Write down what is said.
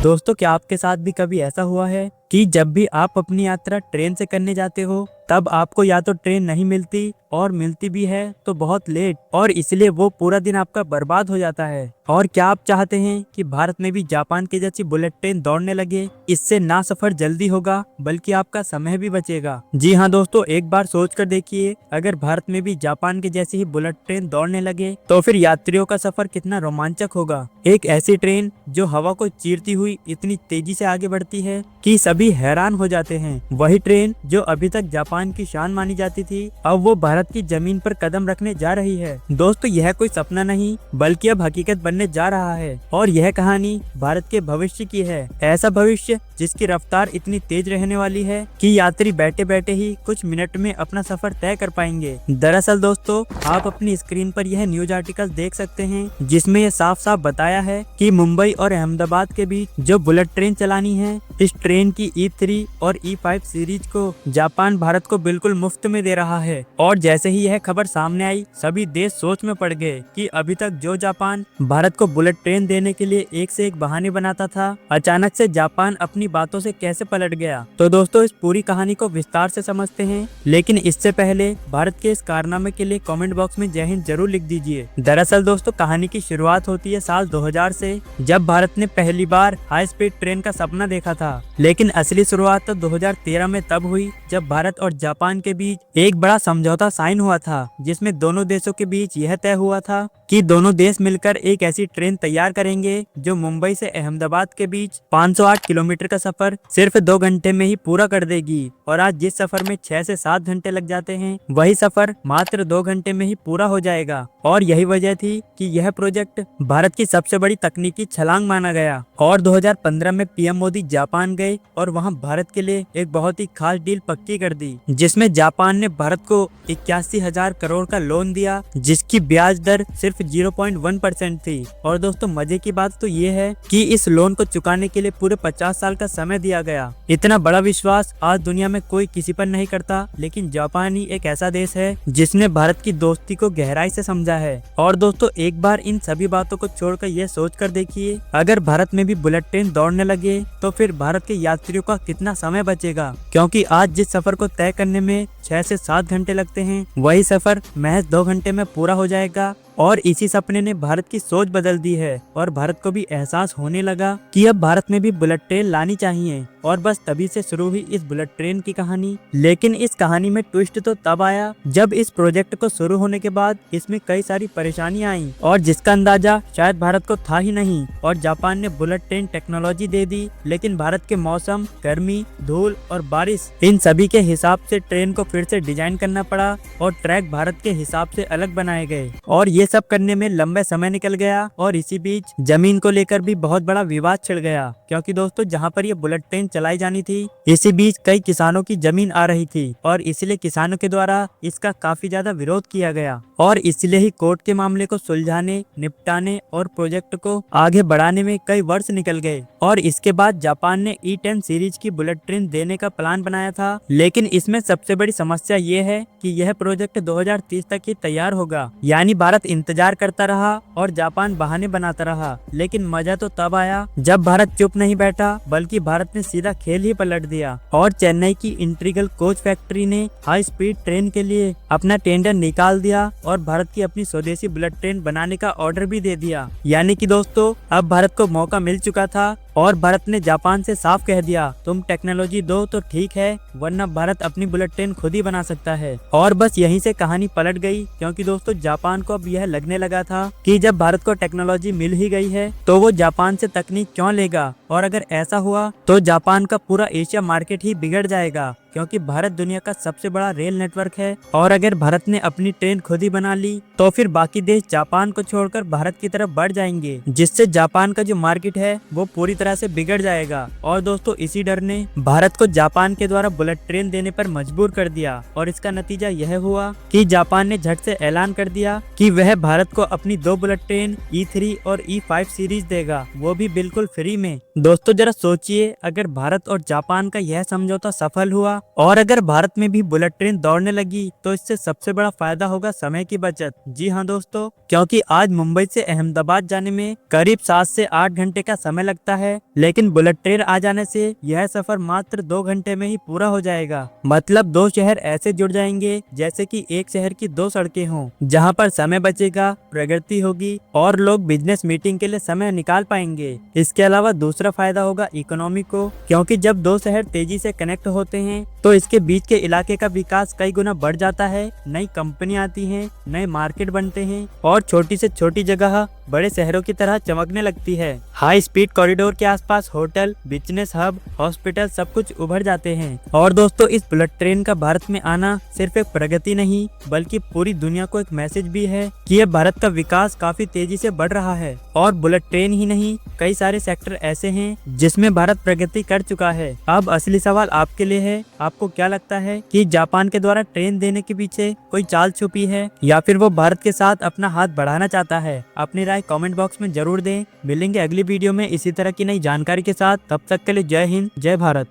दोस्तों, क्या आपके साथ भी कभी ऐसा हुआ है कि जब भी आप अपनी यात्रा ट्रेन से करने जाते हो तब आपको या तो ट्रेन नहीं मिलती और मिलती भी है तो बहुत लेट, और इसलिए वो पूरा दिन आपका बर्बाद हो जाता है। और क्या आप चाहते हैं कि भारत में भी जापान की जैसी बुलेट ट्रेन दौड़ने लगे? इससे ना सफर जल्दी होगा बल्कि आपका समय भी बचेगा। जी हाँ दोस्तों, एक बार सोच कर देखिए, अगर भारत में भी जापान की जैसी ही बुलेट ट्रेन दौड़ने लगे तो फिर यात्रियों का सफर कितना रोमांचक होगा। एक ऐसी ट्रेन जो हवा को चीरती हुई इतनी तेजी से आगे बढ़ती है कि सभी हैरान हो जाते हैं। वही ट्रेन जो अभी तक जापान की शान मानी जाती थी, अब वो भारत की जमीन पर कदम रखने जा रही है। दोस्तों, यह कोई सपना नहीं बल्कि अब हकीकत बनने जा रहा है, और यह कहानी भारत के भविष्य की है। ऐसा भविष्य जिसकी रफ्तार इतनी तेज रहने वाली है कि यात्री बैठे बैठे ही कुछ मिनट में अपना सफर तय कर पाएंगे। दरअसल दोस्तों, आप अपनी स्क्रीन पर यह न्यूज आर्टिकल देख सकते हैं जिसमें यह साफ साफ बताया है कि मुंबई और अहमदाबाद के बीच जो बुलेट ट्रेन चलानी है, इस ट्रेन की E3 और E5 सीरीज को जापान भारत को बिल्कुल मुफ्त में दे रहा है। और जैसे ही यह खबर सामने आई, सभी देश सोच में पड़ गए कि अभी तक जो जापान भारत को बुलेट ट्रेन देने के लिए एक से एक बहाने बनाता था, अचानक से जापान अपनी बातों से कैसे पलट गया। तो दोस्तों, इस पूरी कहानी को विस्तार से समझते हैं, लेकिन इससे पहले भारत के इस कारनामे के लिए कमेंट बॉक्स में जय हिंद जरूर लिख दीजिए। दरअसल दोस्तों, कहानी की शुरुआत होती है साल 2000 से, जब भारत ने पहली बार हाई स्पीड ट्रेन का सपना देखा था। लेकिन असली शुरुआत तो 2013 में तब हुई जब भारत और जापान के बीच एक बड़ा समझौता साइन हुआ था, जिसमें दोनों देशों के बीच यह तय हुआ था कि दोनों देश मिलकर एक ऐसी ट्रेन तैयार करेंगे जो मुंबई से अहमदाबाद के बीच 508 किलोमीटर का सफर सिर्फ 2 घंटे में ही पूरा कर देगी। और आज जिस सफर में 6 से 7 घंटे लग जाते हैं, वही सफर मात्र 2 घंटे में ही पूरा हो जाएगा। और यही वजह थी कि यह प्रोजेक्ट भारत की सबसे बड़ी तकनीकी छलांग माना गया। और 2015 में पीएम मोदी जापान गए और वहां भारत के लिए एक बहुत ही खास डील पक्की कर दी, जिसमें जापान ने भारत को 81,000 करोड़ का लोन दिया, जिसकी ब्याज दर सिर्फ 0.1% थी। और दोस्तों, मजे की बात तो ये है कि इस लोन को चुकाने के लिए पूरे 50 साल का समय दिया गया। इतना बड़ा विश्वास आज दुनिया में कोई किसी पर नहीं करता, लेकिन जापान ही एक ऐसा देश है जिसने भारत की दोस्ती को गहराई से समझा है। और दोस्तों, एक बार इन सभी बातों को छोड़कर यह सोच कर देखिए, अगर भारत में भी बुलेट ट्रेन दौड़ने लगे तो फिर भारत के यात्रियों का कितना समय बचेगा। क्योंकि आज जिस सफर को तय करने में 6 से 7 घंटे लगते हैं, वही सफर महज 2 घंटे में पूरा हो जाएगा। और इसी सपने ने भारत की सोच बदल दी है, और भारत को भी एहसास होने लगा कि अब भारत में भी बुलेट ट्रेन लानी चाहिए। और बस तभी से शुरू हुई इस बुलेट ट्रेन की कहानी। लेकिन इस कहानी में ट्विस्ट तो तब आया जब इस प्रोजेक्ट को शुरू होने के बाद इसमें कई सारी परेशानियां आई, और जिसका अंदाजा शायद भारत को था ही नहीं। और जापान ने बुलेट ट्रेन टेक्नोलॉजी दे दी, लेकिन भारत के मौसम, गर्मी, धूल और बारिश, इन सभी के हिसाब से ट्रेन को फिर से डिजाइन करना पड़ा, और ट्रैक भारत के हिसाब से अलग बनाए गए। और ये सब करने में लंबा समय निकल गया, और इसी बीच जमीन को लेकर भी बहुत बड़ा विवाद छिड़ गया। क्योंकि दोस्तों, जहां पर ये बुलेट ट्रेन चलाई जानी थी, इसी बीच कई किसानों की जमीन आ रही थी, और इसलिए किसानों के द्वारा इसका काफी ज्यादा विरोध किया गया। और इसलिए ही कोर्ट के मामले को सुलझाने, निपटाने और प्रोजेक्ट को आगे बढ़ाने में कई वर्ष निकल गए। और इसके बाद जापान ने E10 सीरीज की बुलेट ट्रेन देने का प्लान बनाया था, लेकिन इसमें सबसे बड़ी समस्या ये है कि यह प्रोजेक्ट 2030 तक ही तैयार होगा। यानी भारत इंतजार करता रहा और जापान बहाने बनाता रहा। लेकिन मजा तो तब आया जब भारत चुप नहीं बैठा, बल्कि भारत ने सीधा खेल ही पलट दिया, और चेन्नई की इंटीग्रल कोच फैक्ट्री ने हाई स्पीड ट्रेन के लिए अपना टेंडर निकाल दिया और भारत की अपनी स्वदेशी बुलेट ट्रेन बनाने का ऑर्डर भी दे दिया। यानी कि दोस्तों, अब भारत को मौका मिल चुका था, और भारत ने जापान से साफ कह दिया, तुम टेक्नोलॉजी दो तो ठीक है, वरना भारत अपनी बुलेट ट्रेन खुद ही बना सकता है। और बस यहीं से कहानी पलट गई, क्योंकि दोस्तों, जापान को अब यह लगने लगा था कि जब भारत को टेक्नोलॉजी मिल ही गई है तो वो जापान से तकनीक क्यों लेगा। और अगर ऐसा हुआ तो जापान का पूरा एशिया मार्केट ही बिगड़ जाएगा, क्योंकि भारत दुनिया का सबसे बड़ा रेल नेटवर्क है। और अगर भारत ने अपनी ट्रेन खुद ही बना ली तो फिर बाकी देश जापान को छोड़कर भारत की तरफ बढ़ जाएंगे, जिससे जापान का जो मार्केट है वो पूरी तरह से बिगड़ जाएगा। और दोस्तों, इसी डर ने भारत को जापान के द्वारा बुलेट ट्रेन देने पर मजबूर कर दिया, और इसका नतीजा यह हुआ कि जापान ने झट से ऐलान कर दिया कि वह भारत को अपनी 2 बुलेट ट्रेन E3 और E5 सीरीज देगा, वो भी बिल्कुल फ्री में। दोस्तों, जरा सोचिए, अगर भारत और जापान का यह समझौता सफल हुआ और अगर भारत में भी बुलेट ट्रेन दौड़ने लगी, तो इससे सबसे बड़ा फायदा होगा समय की बचत। जी हाँ दोस्तों, क्योंकि आज मुंबई से अहमदाबाद जाने में करीब 7 से 8 घंटे का समय लगता है, है, लेकिन बुलेट ट्रेन आ जाने से यह सफर मात्र 2 घंटे में ही पूरा हो जाएगा। मतलब 2 शहर ऐसे जुड़ जाएंगे जैसे कि एक शहर की 2 सड़कें हों, जहां पर समय बचेगा, प्रगति होगी और लोग बिजनेस मीटिंग के लिए समय निकाल पाएंगे। इसके अलावा दूसरा फायदा होगा इकोनॉमी को, क्योंकि जब 2 शहर तेजी से कनेक्ट होते हैं तो इसके बीच के इलाके का विकास कई गुना बढ़ जाता है। नई कंपनी आती हैं, नए मार्केट बनते हैं और छोटी से छोटी जगह बड़े शहरों की तरह चमकने लगती है। हाई स्पीड कॉरिडोर के आसपास होटल, बिजनेस हब, हॉस्पिटल सब कुछ उभर जाते हैं। और दोस्तों, इस बुलेट ट्रेन का भारत में आना सिर्फ एक प्रगति नहीं बल्कि पूरी दुनिया को एक मैसेज भी है कि ये भारत का विकास काफी तेजी से बढ़ रहा है। और बुलेट ट्रेन ही नहीं, कई सारे सेक्टर ऐसे हैं जिसमें भारत प्रगति कर चुका है। अब असली सवाल आपके लिए है, आपको क्या लगता है कि जापान के द्वारा ट्रेन देने के पीछे कोई चाल छुपी है या फिर वो भारत के साथ अपना हाथ बढ़ाना चाहता है? अपनी राय कमेंट बॉक्स में जरूर दें। मिलेंगे अगली वीडियो में इसी तरह की नई जानकारी के साथ। तब तक के लिए जय हिंद, जय भारत।